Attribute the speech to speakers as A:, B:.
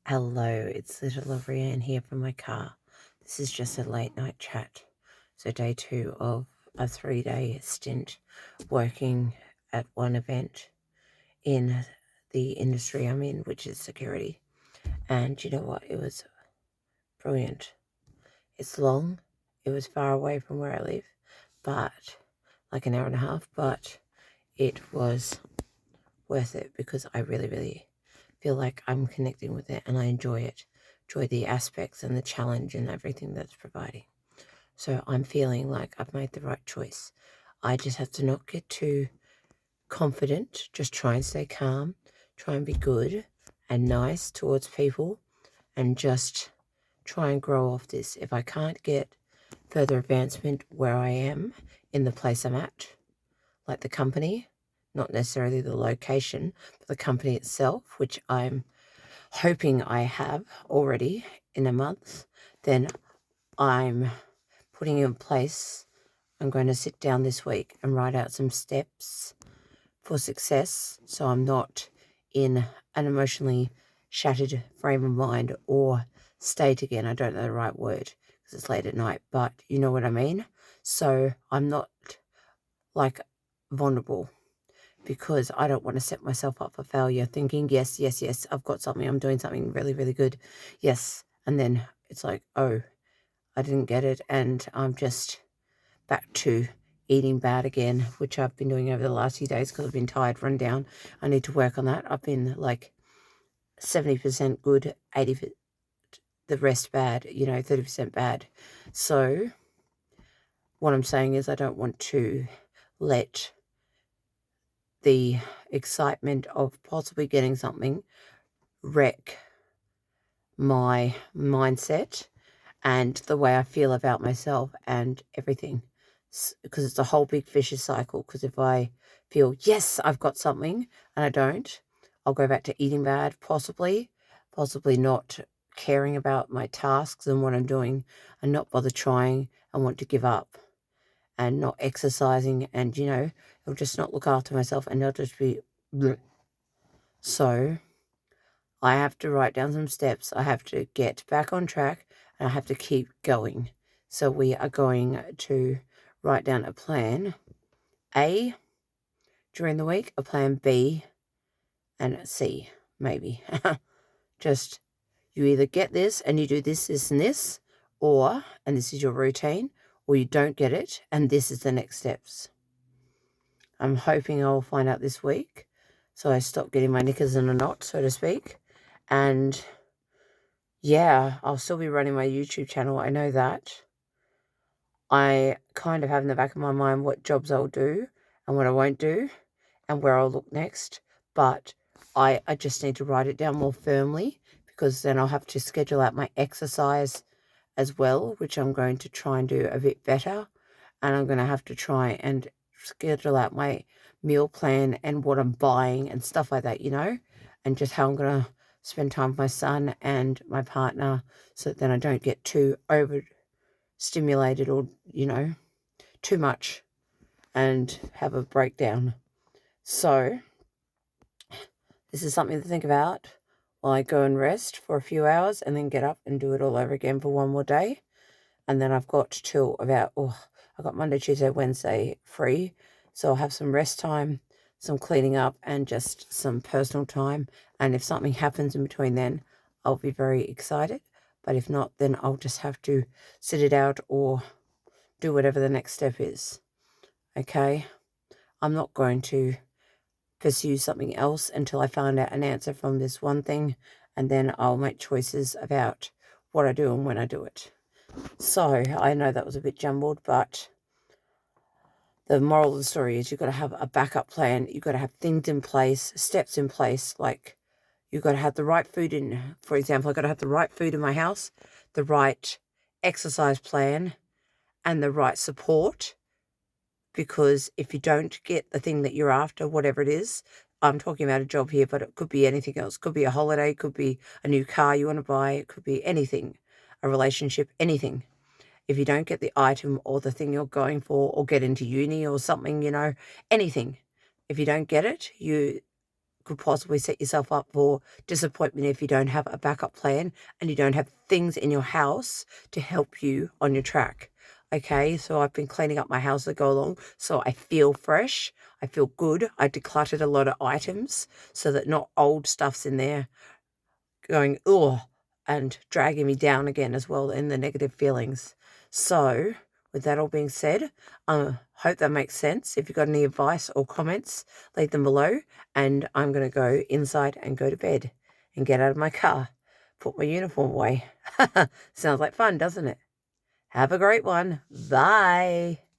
A: Hello, it's little Lorianne here from my car. This is just a late night chat. So, day 2 of a 3-day stint working at one event in the industry I'm in, which is security. And you know what? It was brilliant. It's long, it was far away from where I live, but like an hour and a half, but it was worth it because I really, really feel like I'm connecting with it and I enjoy it. Enjoy the aspects and the challenge and everything that's providing. So I'm feeling like I've made the right choice. I just have to not get too confident, just try and stay calm, try and be good and nice towards people, and just try and grow off this. If I can't get further advancement where I am in the place I'm at, like the company, not necessarily the location, but the company itself, which I'm hoping I have already in a month, then I'm putting in place. I'm going to sit down this week and write out some steps for success so I'm not in an emotionally shattered frame of mind or state again. I don't know the right word because it's late at night, but you know what I mean. So I'm not like vulnerable because I don't want to set myself up for failure thinking, yes, yes, yes, I've got something, I'm doing something really, really good. Yes. And then it's like, oh, I didn't get it. And I'm just back to eating bad again, which I've been doing over the last few days because I've been tired, run down. I need to work on that. I've been like 70% good, 80% the rest bad, 30% bad. So what I'm saying is I don't want to let the excitement of possibly getting something wreck my mindset and the way I feel about myself and everything. Because it's a whole big vicious cycle. Because if I feel, yes, I've got something and I don't, I'll go back to eating bad, possibly not caring about my tasks and what I'm doing and not bother trying and want to give up and not exercising and, I'll just not look after myself and I'll just be bleh. So I have to write down some steps. I have to get back on track and I have to keep going. So we are going to write down a plan A during the week, a plan B, and a C, maybe. Just you either get this and you do this, this, and this, and this is your routine, or you don't get it and this is the next steps. I'm hoping I'll find out this week so I stop getting my knickers in a knot, so to speak. And yeah, I'll still be running my YouTube channel. I know that. I kind of have in the back of my mind what jobs I'll do and what I won't do and where I'll look next. But I just need to write it down more firmly because then I'll have to schedule out my exercise as well, which I'm going to try and do a bit better. And I'm going to have to try and schedule out my meal plan and what I'm buying and stuff like that, and just how I'm going to spend time with my son and my partner so that then I don't get too overstimulated or, too much and have a breakdown. So this is something to think about while I go and rest for a few hours and then get up and do it all over again for one more day. And then I've got till about, I've got Monday, Tuesday, Wednesday free. So I'll have some rest time, some cleaning up, and just some personal time. And if something happens in between then, I'll be very excited. But if not, then I'll just have to sit it out or do whatever the next step is. Okay? I'm not going to pursue something else until I find out an answer from this one thing. And then I'll make choices about what I do and when I do it. So I know that was a bit jumbled, but the moral of the story is you've got to have a backup plan. You've got to have things in place, steps in place. Like you've got to have the right food in, for example, I've got to have the right food in my house, the right exercise plan, and the right support. Because if you don't get the thing that you're after, whatever it is, I'm talking about a job here, but it could be anything else. Could be a holiday, could be a new car you want to buy, it could be anything, a relationship, anything. If you don't get the item or the thing you're going for or get into uni or something, anything. If you don't get it, you could possibly set yourself up for disappointment if you don't have a backup plan and you don't have things in your house to help you on your track. Okay, so I've been cleaning up my house to go along, so I feel fresh. I feel good. I decluttered a lot of items so that not old stuff's in there going, oh, and dragging me down again as well in the negative feelings. So, with that all being said, hope that makes sense. If you've got any advice or comments, leave them below. And I'm going to go inside and go to bed and get out of my car, put my uniform away. Sounds like fun, doesn't it? Have a great one. Bye.